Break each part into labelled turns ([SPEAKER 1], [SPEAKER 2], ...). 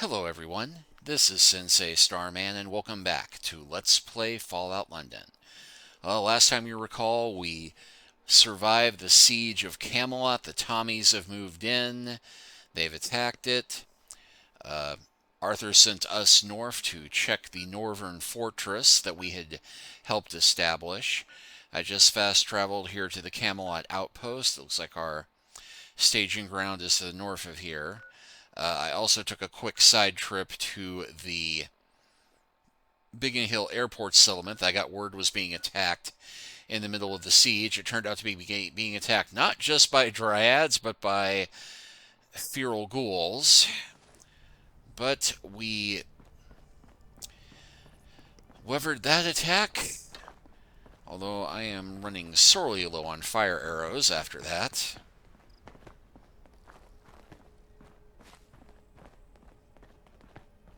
[SPEAKER 1] Hello everyone, this is Sensei Starman and welcome back to Let's Play Fallout London. Last time you recall, we survived the siege of Camelot. The Tommies have moved in, they've attacked it. Uh, Arthur sent us north to check the northern fortress that we had helped establish. I just fast traveled here to the Camelot outpost. It looks like our staging ground is to the north of here. I also took a quick side trip to the Biggin Hill Airport settlement that I got word was being attacked in the middle of the siege. It turned out to be being attacked not just by dryads, but by feral ghouls. But we weathered that attack, although I am running sorely low on fire arrows after that.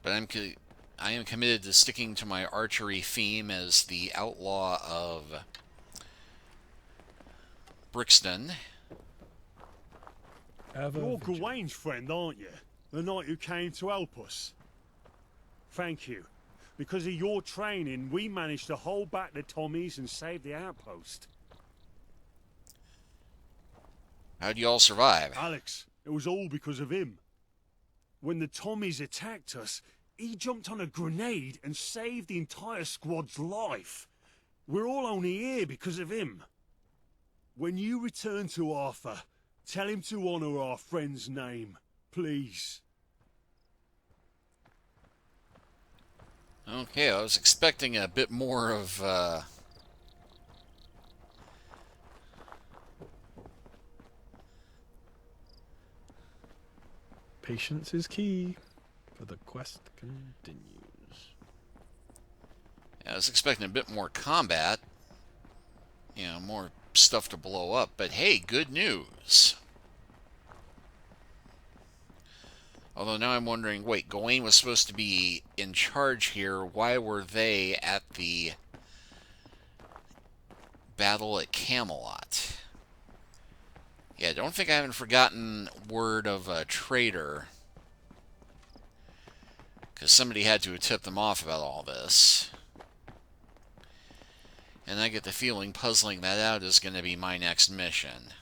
[SPEAKER 1] But I am committed to sticking to my archery theme as the outlaw of Brixton.
[SPEAKER 2] You're Gawain's friend, aren't you? The knight who came to help us. Thank you. Because of your training, we managed to hold back the Tommies and save the outpost.
[SPEAKER 1] How'd you all survive?
[SPEAKER 2] Alex, it was all because of him. When the Tommies attacked us, he jumped on a grenade and saved the entire squad's life. We're all only here because of him. When you return to Arthur, tell him to honor our friend's name, please.
[SPEAKER 1] Okay, I was expecting a bit more of,
[SPEAKER 3] Patience is key, for the quest continues.
[SPEAKER 1] I was expecting a bit more combat. You know, more stuff to blow up. But hey, good news. Although now I'm wondering, wait, Gawain was supposed to be in charge here. Why were they at the battle at Camelot? Yeah, I don't think I haven't forgotten word of a traitor. Because somebody had to have tipped them off about all this. And I get the feeling puzzling that out is going to be my next mission.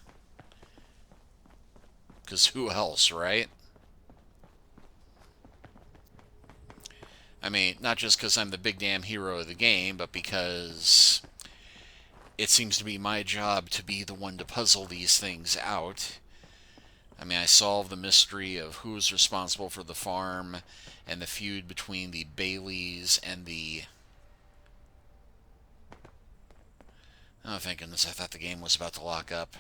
[SPEAKER 1] Because who else, right? I mean, not just because I'm the big damn hero of the game, but because it seems to be my job to be the one to puzzle these things out. I mean, I solved the mystery of who's responsible for the farm and the feud between the Baileys and the... Oh, thank goodness, I thought the game was about to lock up.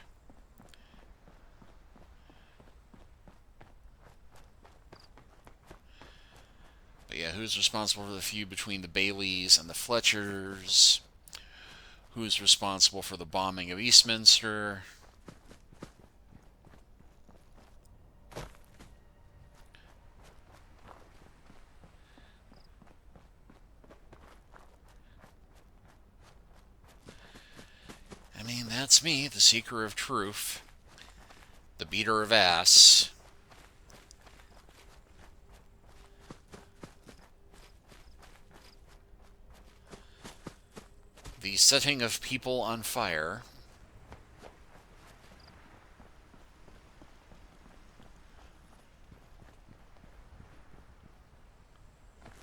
[SPEAKER 1] But yeah, who's responsible for the feud between the Baileys and the Fletchers? Who's responsible for the bombing of Eastminster? I mean, that's me, the seeker of truth, the beater of ass. The setting of people on fire.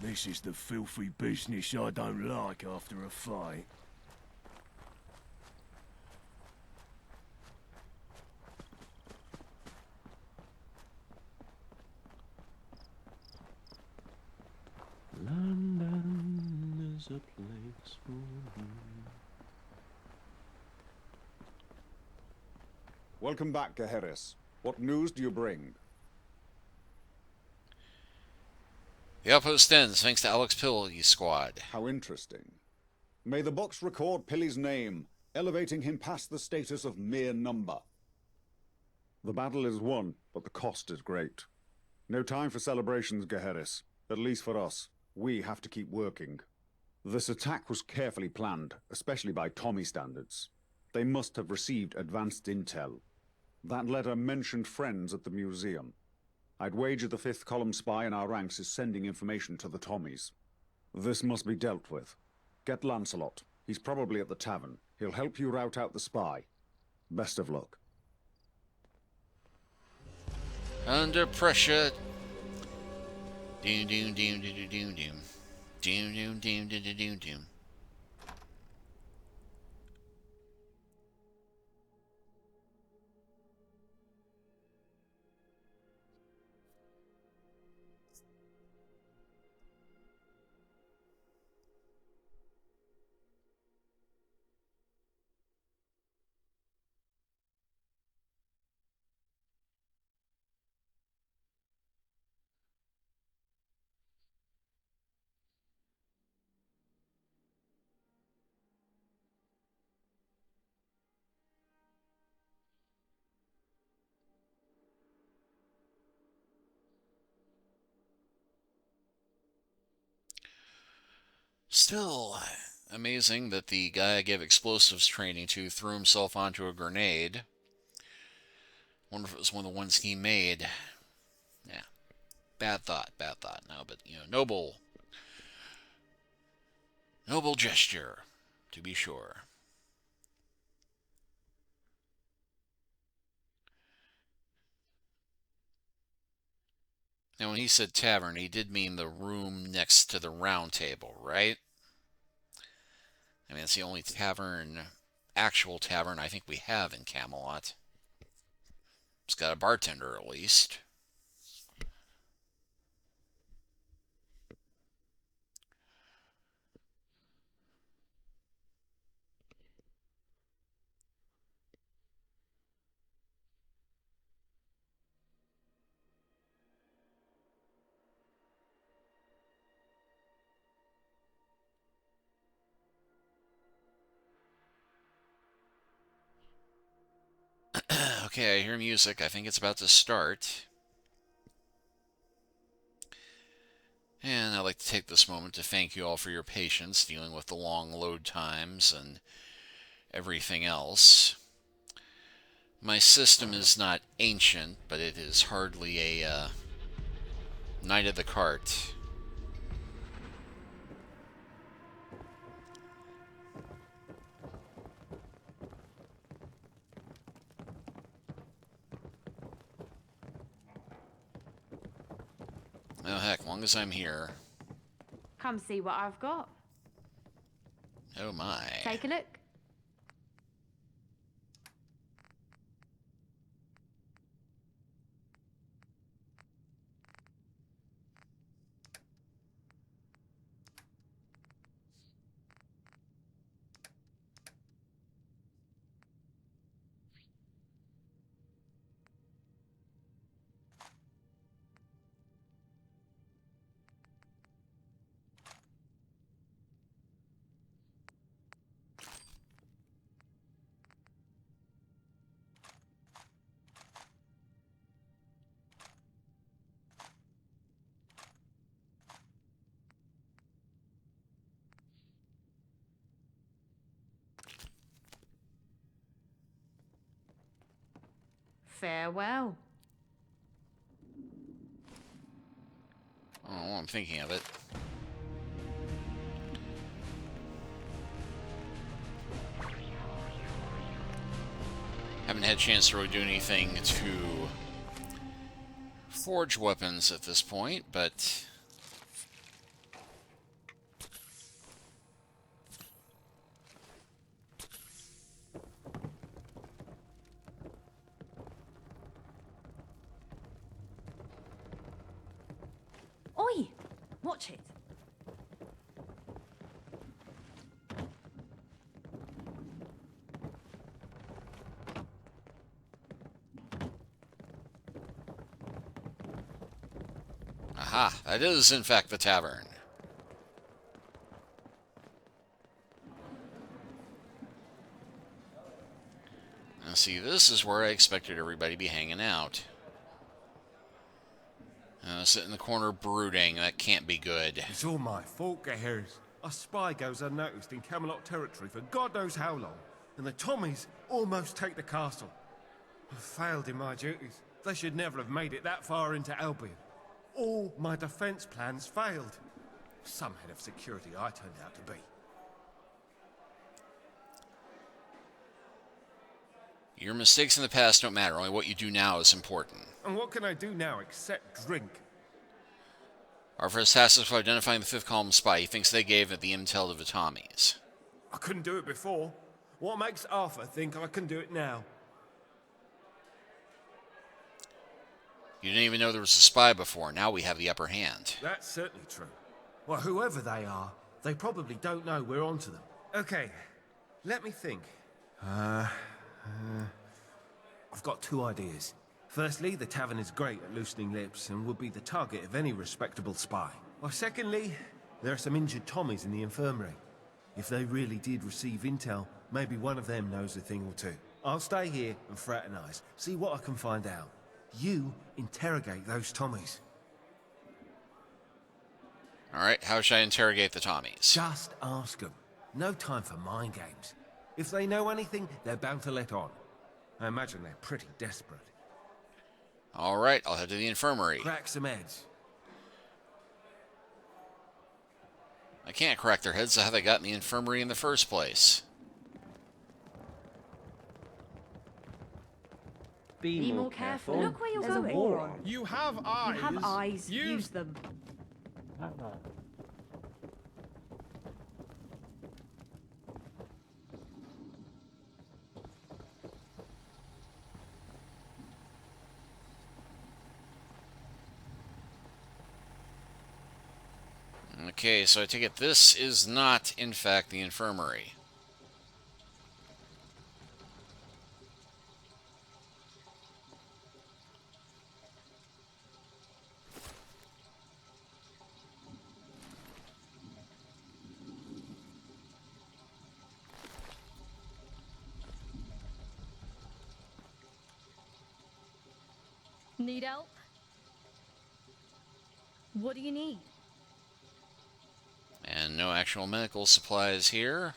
[SPEAKER 2] This is the filthy business I don't like after a fight.
[SPEAKER 3] London is a place for me.
[SPEAKER 4] Welcome back, Gaheris. What news do you bring?
[SPEAKER 1] The outpost ends thanks to Alex Pilley's squad.
[SPEAKER 4] How interesting. May the books record Pilley's name, elevating him past the status of mere number. The battle is won, but the cost is great. No time for celebrations, Gaheris. At least for us. We have to keep working. This attack was carefully planned, especially by Tommy standards. They must have received advanced intel. That letter mentioned friends at the museum. I'd wager the 5th column spy in our ranks is sending information to the Tommies. This must be dealt with. Get Lancelot. He's probably at the tavern. He'll help you rout out the spy. Best of luck.
[SPEAKER 1] Under pressure. Doom doom doom doom doom doom. Doom doom doom doom doom doom. Still amazing that the guy I gave explosives training to threw himself onto a grenade. Wonder if it was one of the ones he made. Yeah. Bad thought, bad thought. No, but, noble gesture, to be sure. Now, when he said tavern, he did mean the room next to the round table, right? I mean, it's the only actual tavern I think we have in Camelot. It's got a bartender, at least. Okay, I hear music. I think it's about to start. And I'd like to take this moment to thank you all for your patience dealing with the long load times and everything else. My system is not ancient, but it is hardly a Knight of the Cart. Oh heck, long as I'm here.
[SPEAKER 5] Come see what I've got.
[SPEAKER 1] Oh my.
[SPEAKER 5] Take a look. Farewell.
[SPEAKER 1] Oh, I'm thinking of it. Haven't had a chance to really do anything to forge weapons at this point, but
[SPEAKER 5] Oi! Watch it.
[SPEAKER 1] aha, that is in fact the tavern. Now see, this is where I expected everybody to be hanging out. Sit in the corner brooding. That can't be good.
[SPEAKER 6] It's all my fault, Gehares. A spy goes unnoticed in Camelot territory for God knows how long, and the Tommies almost take the castle. I've failed in my duties. They should never have made it that far into Albion. All my defense plans failed. Some head of security I turned out to be.
[SPEAKER 1] Your mistakes in the past don't matter. Only what you do now is important.
[SPEAKER 6] And what can I do now except drink?
[SPEAKER 1] Our first task is for identifying the fifth column spy. He thinks they gave it the intel to the Tommies.
[SPEAKER 6] I couldn't do it before. What makes Arthur think I can do it now?
[SPEAKER 1] You didn't even know there was a spy before. Now we have the upper hand.
[SPEAKER 6] That's certainly true. Well, whoever they are, they probably don't know we're onto them. Okay, let me think. I've got two ideas. Firstly, the tavern is great at loosening lips and would be the target of any respectable spy. Or secondly, there are some injured Tommies in the infirmary. If they really did receive intel, maybe one of them knows a thing or two. I'll stay here and fraternize, see what I can find out. You interrogate those Tommies.
[SPEAKER 1] Alright, how should I interrogate the Tommies?
[SPEAKER 6] Just ask them. No time for mind games. If they know anything, they're bound to let on. I imagine they're pretty desperate.
[SPEAKER 1] Alright, I'll head to the infirmary.
[SPEAKER 6] Crack some heads.
[SPEAKER 1] I can't crack their heads, so how they got in the infirmary in the first place.
[SPEAKER 5] Be more careful. Look where you're
[SPEAKER 7] There's a
[SPEAKER 5] going.
[SPEAKER 7] war on.
[SPEAKER 3] You have eyes.
[SPEAKER 5] You have eyes. Use them.
[SPEAKER 1] Okay, so I take it this is not, in fact, the infirmary.
[SPEAKER 8] Need help? What do you need?
[SPEAKER 1] And no actual medical supplies here.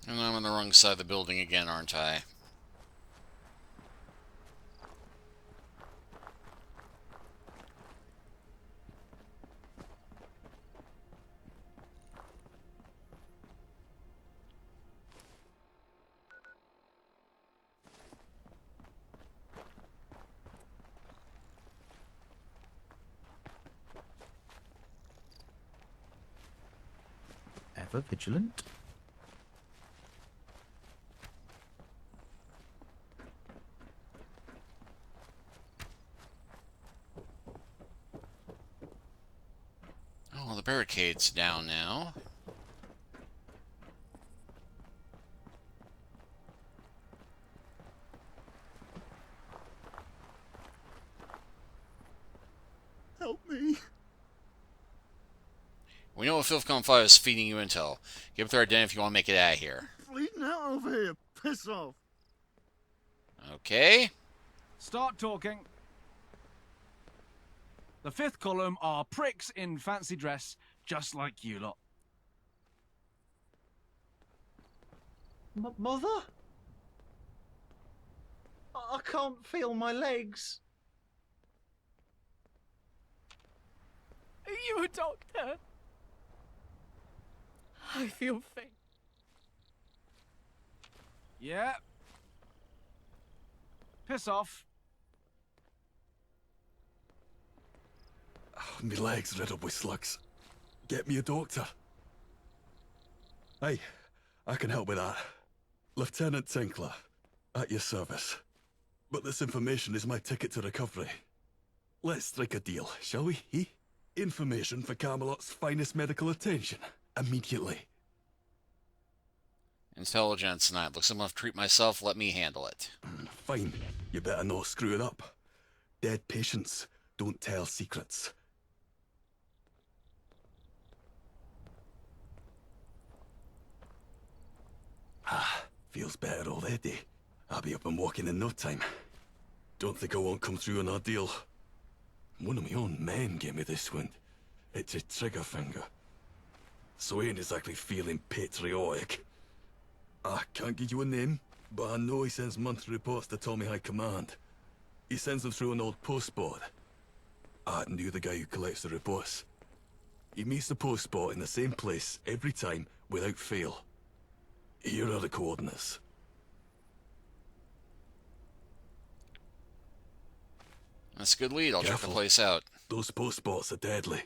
[SPEAKER 1] And I'm on the wrong side of the building again, aren't I?
[SPEAKER 7] Ever vigilant.
[SPEAKER 1] Oh, the barricade's down now.
[SPEAKER 2] Help me.
[SPEAKER 1] We know if Fifth 5 is feeding you intel. Give it their identity if you want to make it out of here.
[SPEAKER 2] Bleeding out over here. Piss off.
[SPEAKER 1] Okay?
[SPEAKER 9] Start talking. The fifth column are pricks in fancy dress, just like you lot.
[SPEAKER 10] Mother? I can't feel my legs.
[SPEAKER 8] Are you a doctor? I feel faint.
[SPEAKER 9] Yeah. Piss off.
[SPEAKER 3] Me leg's riddled with slugs. Get me a doctor. Aye, I can help with that. Lieutenant Tinkler, at your service. But this information is my ticket to recovery. Let's strike a deal, shall we? Information for Camelot's finest medical attention. Immediately.
[SPEAKER 1] Intelligence 9. Looks like I'm going to treat myself. Let me handle it.
[SPEAKER 3] Fine. You better not screw it up. Dead patients don't tell secrets. Feels better already. I'll be up and walking in no time. Don't think I won't come through on our deal. One of my own men gave me this wound. It's a trigger finger. So I ain't exactly feeling patriotic. I can't give you a name, but I know he sends monthly reports to Tommy High Command. He sends them through an old postboard. I knew the guy who collects the reports. He meets the postbot in the same place every time, without fail. Here are the coordinates.
[SPEAKER 1] That's a good lead. I'll check the
[SPEAKER 3] Careful.
[SPEAKER 1] place out.
[SPEAKER 3] Those postbots are deadly.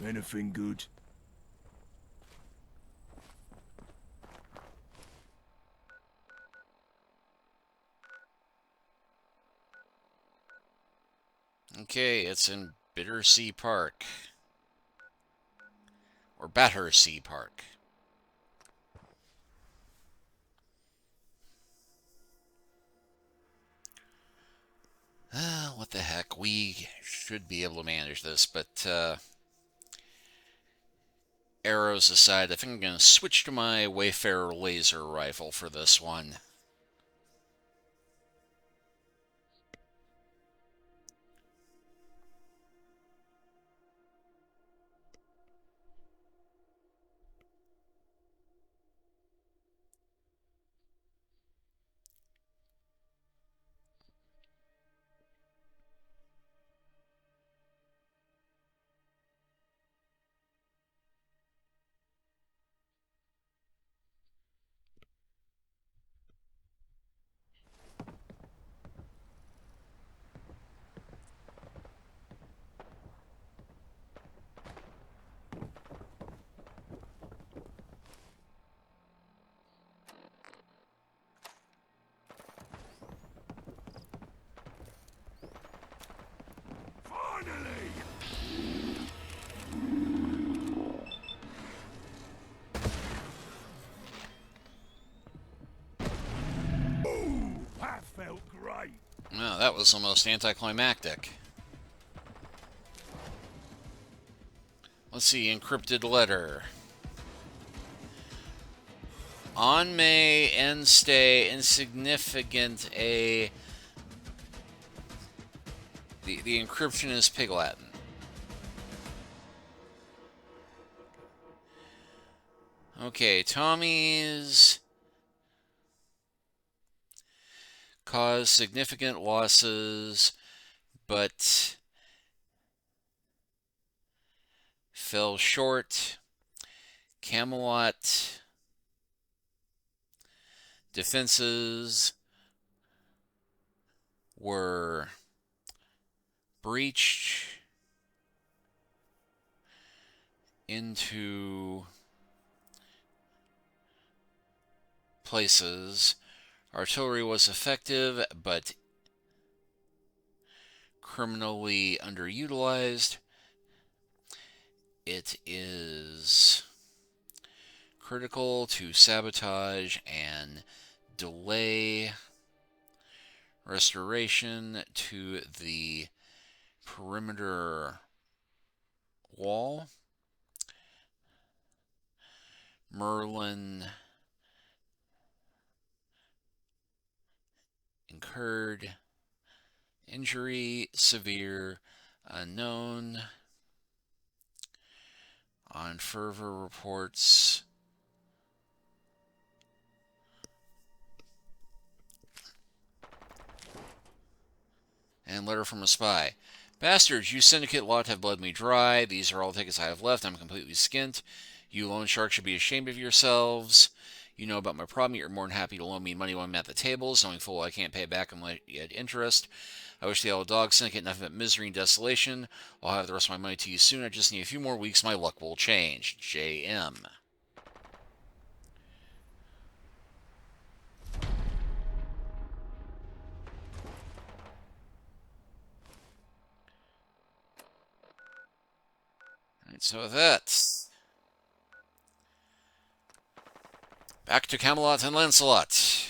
[SPEAKER 6] Anything good?
[SPEAKER 1] Okay, it's in Bittersea Park. Or Battersea Park. What the heck? We should be able to manage this, but arrows aside, I think I'm going to switch to my Wayfarer laser rifle for this one.
[SPEAKER 2] That felt great.
[SPEAKER 1] Well, that was almost anticlimactic. Let's see, encrypted letter. On may and stay insignificant a... The encryption is Pig Latin. Okay, Tommy's caused significant losses, but fell short. Camelot defenses were breached into places. Artillery was effective, but criminally underutilized. It is critical to sabotage and delay restoration to the perimeter wall. Merlin incurred injury, severe, unknown. On further reports, and letter from a spy. Bastards, you syndicate lot have bled me dry. These are all tickets I have left. I'm completely skint. You loan sharks should be ashamed of yourselves. You know about my problem, you're more than happy to loan me money when I'm at the tables, knowing full well I can't pay back unless you had interest. I wish the old dog syndicate nothing but misery and desolation. I'll have the rest of my money to you soon. I just need a few more weeks. My luck will change. J.M. Alright, so that's back to Camelot and Lancelot.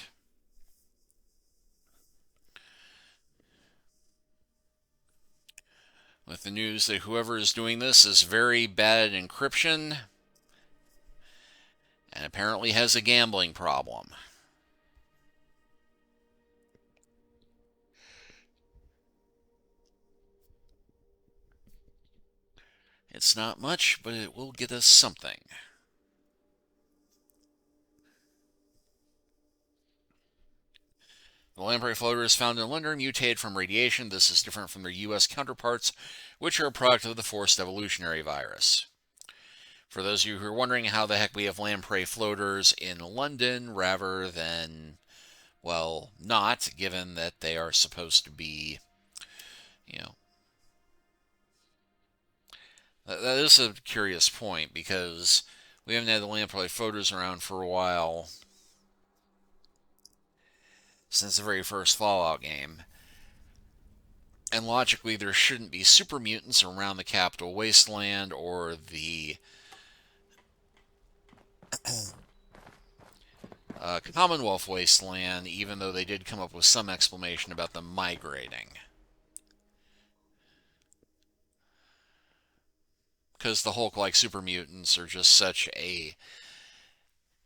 [SPEAKER 1] With the news that whoever is doing this is very bad at encryption and apparently has a gambling problem. It's not much, but it will get us something. The lamprey floater is found in London, mutated from radiation. This is different from their U.S. counterparts, which are a product of the forced evolutionary virus. For those of you who are wondering how the heck we have lamprey floaters in London rather than, well, not, given that they are supposed to be, you know, that is a curious point because we haven't had the lamprey floaters around for a while since the very first Fallout game. And logically, there shouldn't be super mutants around the capital wasteland or the Commonwealth wasteland, even though they did come up with some explanation about them migrating. Because the Hulk-like super mutants are just such a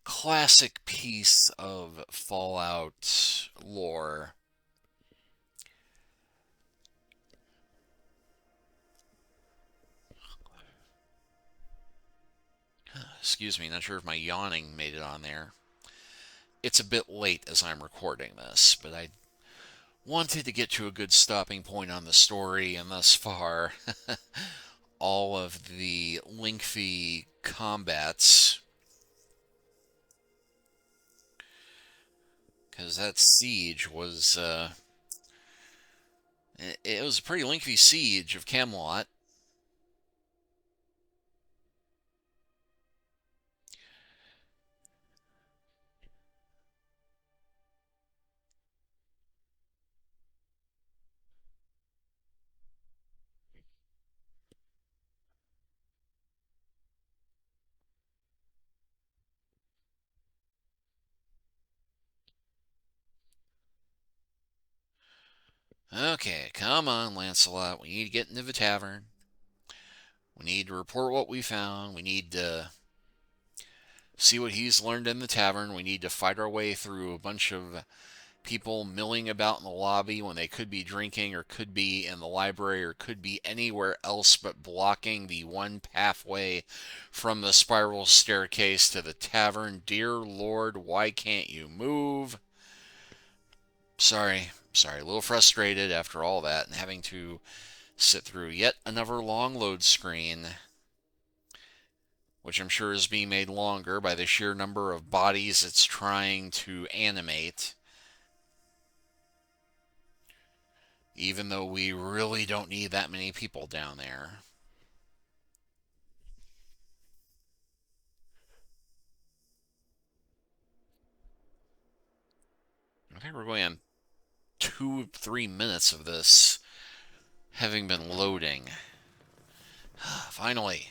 [SPEAKER 1] classic piece of Fallout lore. Excuse me, not sure if my yawning made it on there. It's a bit late as I'm recording this, but I wanted to get to a good stopping point on the story, and thus far, all of the lengthy combats, because that siege was, it was a pretty lengthy siege of Camelot. Okay, come on, Lancelot. We need to get into the tavern. We need to report what we found. We need to see what he's learned in the tavern. We need to fight our way through a bunch of people milling about in the lobby when they could be drinking or could be in the library or could be anywhere else but blocking the one pathway from the spiral staircase to the tavern. Dear Lord, why can't you move? Sorry, a little frustrated after all that and having to sit through yet another long load screen, which I'm sure is being made longer by the sheer number of bodies it's trying to animate. Even though we really don't need that many people down there. I think we're going on 2-3 minutes of this having been loading. Finally.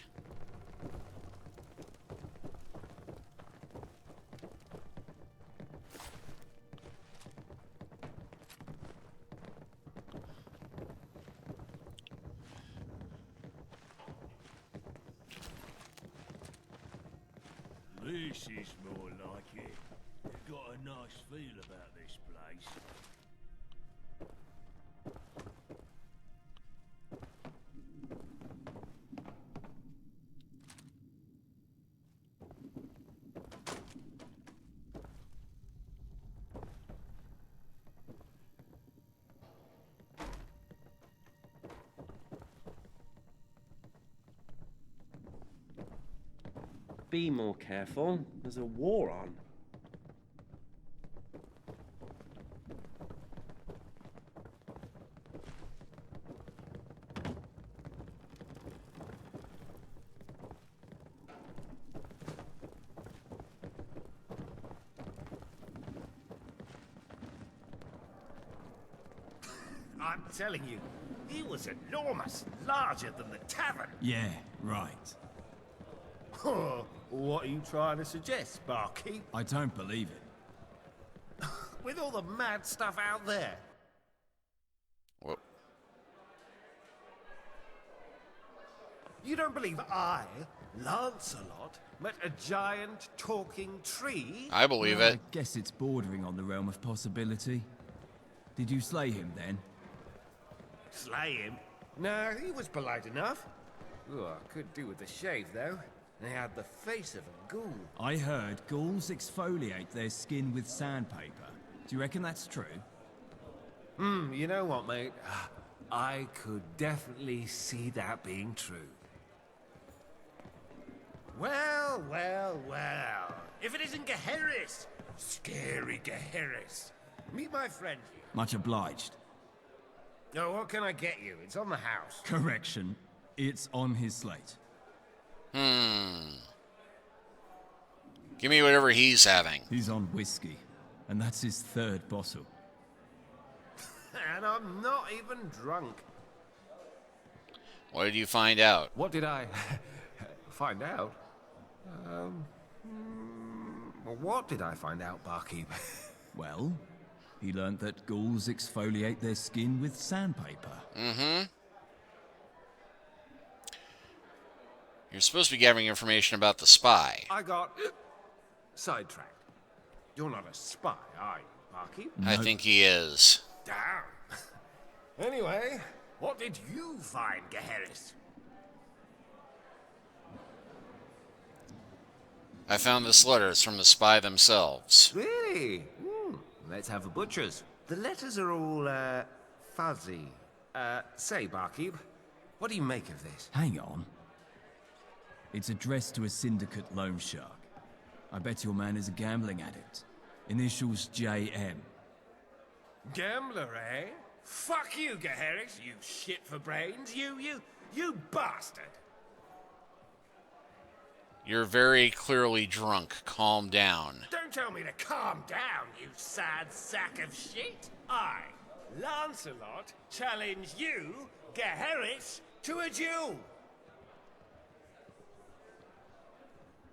[SPEAKER 2] This is more like it. Got a nice feel about this place.
[SPEAKER 10] Be more careful. There's a war on.
[SPEAKER 6] I'm telling you, he was enormous, larger than the tavern.
[SPEAKER 11] Yeah, right.
[SPEAKER 6] What are you trying to suggest, barkeep?
[SPEAKER 11] I don't believe it.
[SPEAKER 6] With all the mad stuff out there.
[SPEAKER 1] Whoop.
[SPEAKER 6] You don't believe I, Lancelot, met a giant talking tree?
[SPEAKER 1] I believe
[SPEAKER 11] Well,
[SPEAKER 1] it.
[SPEAKER 11] I guess it's bordering on the realm of possibility. Did you slay him then?
[SPEAKER 6] Slay him? No, he was polite enough. Ooh, I could do with a shave, though. He had the face of a ghoul.
[SPEAKER 11] I heard ghouls exfoliate their skin with sandpaper. Do you reckon that's true?
[SPEAKER 6] You know what, mate? I could definitely see that being true. Well, well, well. If it isn't Gaheris, scary Gaheris. Meet my friend here.
[SPEAKER 11] Much obliged.
[SPEAKER 6] Oh, what can I get you? It's on the house.
[SPEAKER 11] Correction. It's on his slate.
[SPEAKER 1] Give me whatever he's having.
[SPEAKER 11] He's on whiskey, and that's his third bottle.
[SPEAKER 6] And I'm not even drunk.
[SPEAKER 1] What did you find out?
[SPEAKER 6] What did I find out? What did I find out, barkeep?
[SPEAKER 11] Well, he learned that ghouls exfoliate their skin with sandpaper.
[SPEAKER 1] You're supposed to be gathering information about the spy.
[SPEAKER 6] I got sidetracked. You're not a spy, are you, barkeep?
[SPEAKER 1] I think he is.
[SPEAKER 6] Damn. Anyway, what did you find, Gaheris?
[SPEAKER 1] I found this letter. It's from the spy themselves.
[SPEAKER 6] Really? Let's have a butcher's. The letters are all, fuzzy. Say, barkeep, what do you make of this?
[SPEAKER 11] Hang on. It's addressed to a syndicate loan shark. I bet your man is a gambling addict. Initials JM.
[SPEAKER 6] Gambler, eh? Fuck you, Gaheris, you shit for brains. You bastard.
[SPEAKER 1] You're very clearly drunk. Calm down.
[SPEAKER 6] Don't tell me to calm down, you sad sack of shit. I, Lancelot, challenge you, Gaheris, to a duel.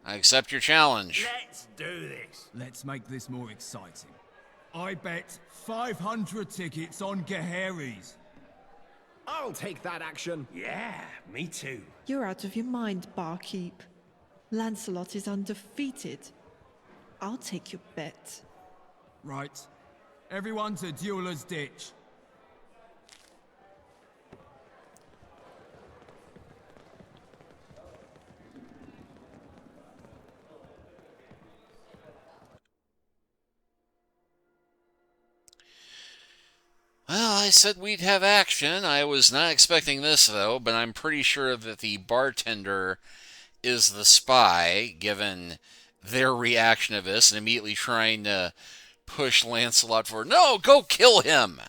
[SPEAKER 1] I accept your challenge.
[SPEAKER 6] Let's do this.
[SPEAKER 11] Let's make this more exciting. I bet 500 tickets on Gaheris.
[SPEAKER 10] I'll take that action.
[SPEAKER 6] Yeah, me too.
[SPEAKER 12] You're out of your mind, barkeep. Lancelot is undefeated. I'll take your bet.
[SPEAKER 11] Right. Everyone to Dueler's Ditch.
[SPEAKER 1] Well, I said we'd have action. I was not expecting this, though, but I'm pretty sure that the bartender is the spy, given their reaction to this and immediately trying to push Lancelot for, no, go kill him.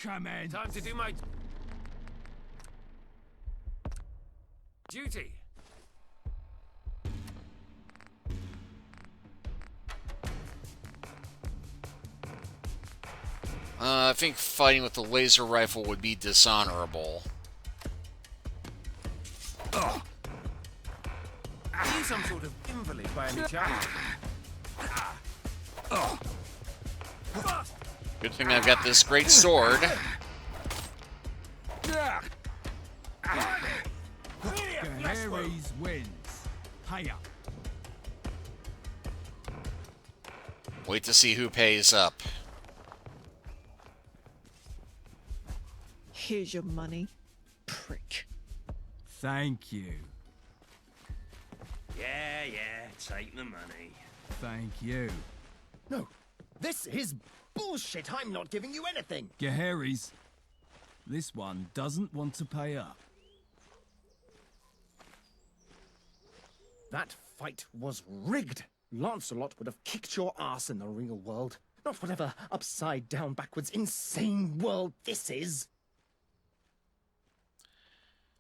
[SPEAKER 11] Come in.
[SPEAKER 6] Time to do my duty.
[SPEAKER 1] I think fighting with the laser rifle would be dishonorable.
[SPEAKER 6] Are you some sort of invalid by any chance?
[SPEAKER 1] Good thing I've got this great sword.
[SPEAKER 11] Gaheris wins. Pay up.
[SPEAKER 1] Wait to see who pays up.
[SPEAKER 12] Here's your money, prick.
[SPEAKER 11] Thank you.
[SPEAKER 6] Yeah, take the money.
[SPEAKER 11] Thank you.
[SPEAKER 10] No, this is bullshit. I'm not giving you anything.
[SPEAKER 11] Gaheris, this one doesn't want to pay up.
[SPEAKER 10] That fight was rigged. Lancelot would have kicked your ass in the real world. Not whatever upside down, backwards, insane world this is.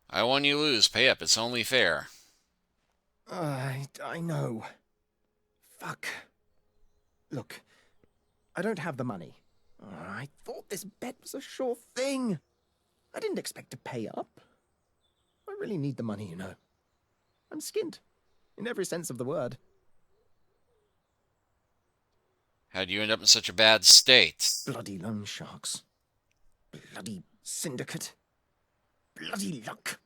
[SPEAKER 1] I won, you lose. Pay up. It's only fair.
[SPEAKER 10] I know. Fuck. Look, I don't have the money. I thought this bet was a sure thing. I didn't expect to pay up. I really need the money, you know. I'm skint, in every sense of the word.
[SPEAKER 1] How'd you end up in such a bad state?
[SPEAKER 10] Bloody loan sharks. Bloody syndicate. Bloody luck.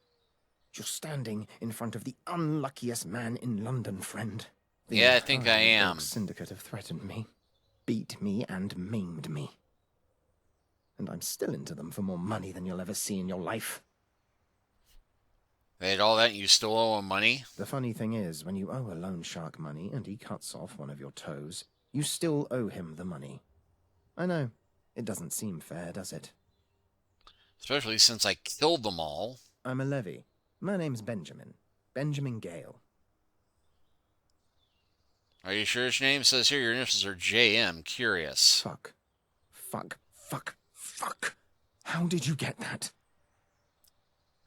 [SPEAKER 10] You're standing in front of the unluckiest man in London, friend. The
[SPEAKER 1] Yeah, I think I
[SPEAKER 10] entire
[SPEAKER 1] am.
[SPEAKER 10] dog syndicate have threatened me, beat me, and maimed me. And I'm still into them for more money than you'll ever see in your life.
[SPEAKER 1] They had all that and you still owe him money?
[SPEAKER 10] The funny thing is, when you owe a loan shark money and he cuts off one of your toes, you still owe him the money. I know. It doesn't seem fair, does it?
[SPEAKER 1] Especially since I killed them all.
[SPEAKER 10] I'm a levy. My name's Benjamin. Benjamin Gale.
[SPEAKER 1] Are you sure his name says here your initials are JM? Curious.
[SPEAKER 10] Fuck. Fuck. Fuck. Fuck. How did you get that?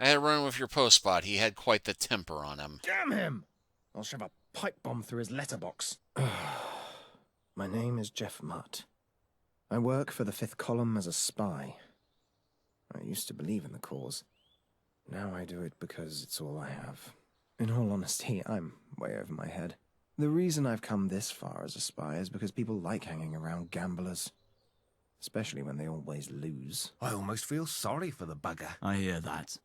[SPEAKER 1] I had a run with your postbot. He had quite the temper on him.
[SPEAKER 10] Damn him! I'll shove a pipe bomb through his letterbox. My name is Jeff Mutt. I work for the Fifth Column as a spy. I used to believe in the cause. Now I do it because it's all I have. In all honesty, I'm way over my head. The reason I've come this far as a spy is because people like hanging around gamblers. Especially when they always lose.
[SPEAKER 6] I almost feel sorry for the bugger.
[SPEAKER 11] I hear that.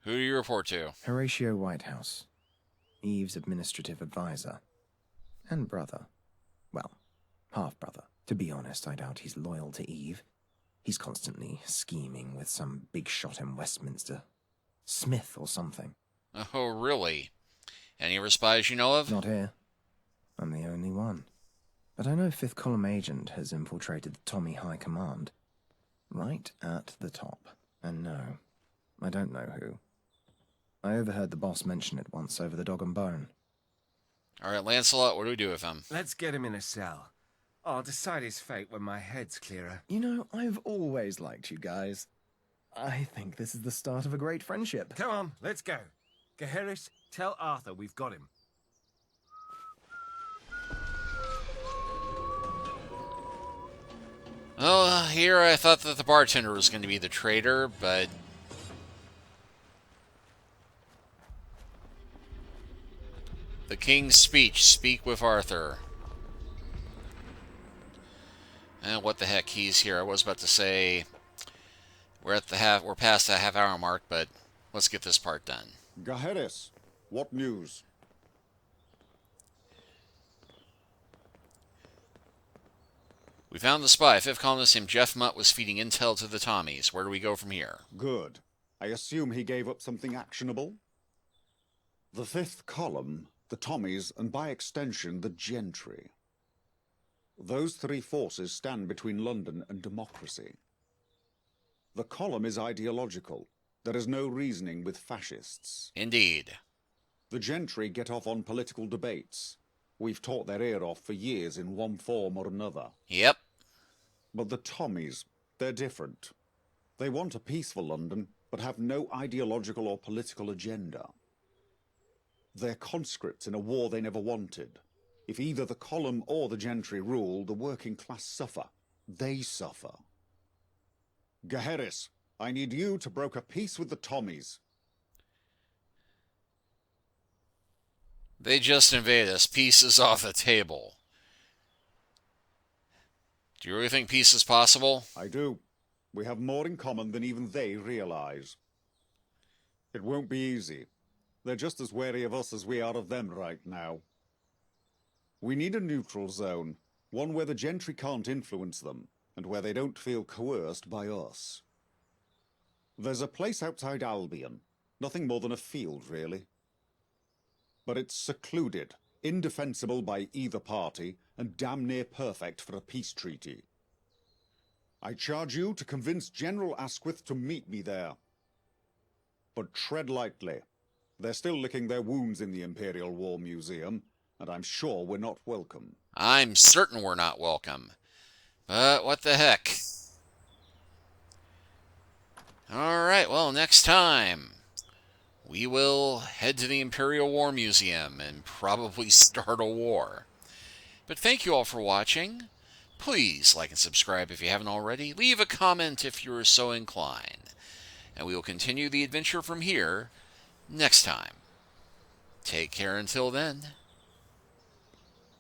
[SPEAKER 1] Who do you report to?
[SPEAKER 10] Horatio Whitehouse. Eve's administrative advisor. And brother. Well, half-brother. To be honest, I doubt he's loyal to Eve. He's constantly scheming with some big shot in Westminster. Smith or something.
[SPEAKER 1] Oh, really? Any other spies you know of?
[SPEAKER 10] Not here. I'm the only one. But I know Fifth Column agent has infiltrated the Tommy High Command. Right at the top. And no, I don't know who. I overheard the boss mention it once over the dog and bone.
[SPEAKER 1] All right, Lancelot, what do we do with him?
[SPEAKER 6] Let's get him in a cell. I'll decide his fate when my head's clearer.
[SPEAKER 10] You know, I've always liked you guys. I think this is the start of a great friendship.
[SPEAKER 6] Come on, let's go. Gaheris, tell Arthur we've got him.
[SPEAKER 1] Oh, here I thought that the bartender was going to be the traitor, but... The King's Speech, speak with Arthur. What the heck, he's here. I was about to say we're past the half-hour mark, but let's get this part done.
[SPEAKER 4] Gaheris, what news?
[SPEAKER 1] We found the spy. Fifth columnist named Jeff Mutt was feeding intel to the Tommies. Where do we go from here?
[SPEAKER 4] Good. I assume he gave up something actionable? The Fifth Column, the Tommies, and by extension, the Gentry. Those three forces stand between London and democracy. The column is ideological. There is no reasoning with fascists.
[SPEAKER 1] Indeed.
[SPEAKER 4] The Gentry get off on political debates. We've taught their ear off for years in one form or another.
[SPEAKER 1] Yep.
[SPEAKER 4] But the Tommies, they're different. They want a peaceful London, but have no ideological or political agenda. They're conscripts in a war they never wanted. If either the column or the Gentry rule, the working class suffer. They suffer. Gaheris, I need you to broker peace with the Tommies.
[SPEAKER 1] They just invaded us. Peace is off the table. Do you really think peace is possible?
[SPEAKER 4] I do. We have more in common than even they realize. It won't be easy. They're just as wary of us as we are of them right now. We need a neutral zone, one where the Gentry can't influence them, and where they don't feel coerced by us. There's a place outside Albion, nothing more than a field, really. But it's secluded, indefensible by either party, and damn near perfect for a peace treaty. I charge you to convince General Asquith to meet me there. But tread lightly. They're still licking their wounds in the Imperial War Museum, and I'm sure we're not welcome.
[SPEAKER 1] I'm certain we're not welcome. But what the heck? Alright, well, next time we will head to the Imperial War Museum and probably start a war. But thank you all for watching. Please like and subscribe if you haven't already. Leave a comment if you are so inclined. And we will continue the adventure from here next time. Take care until then.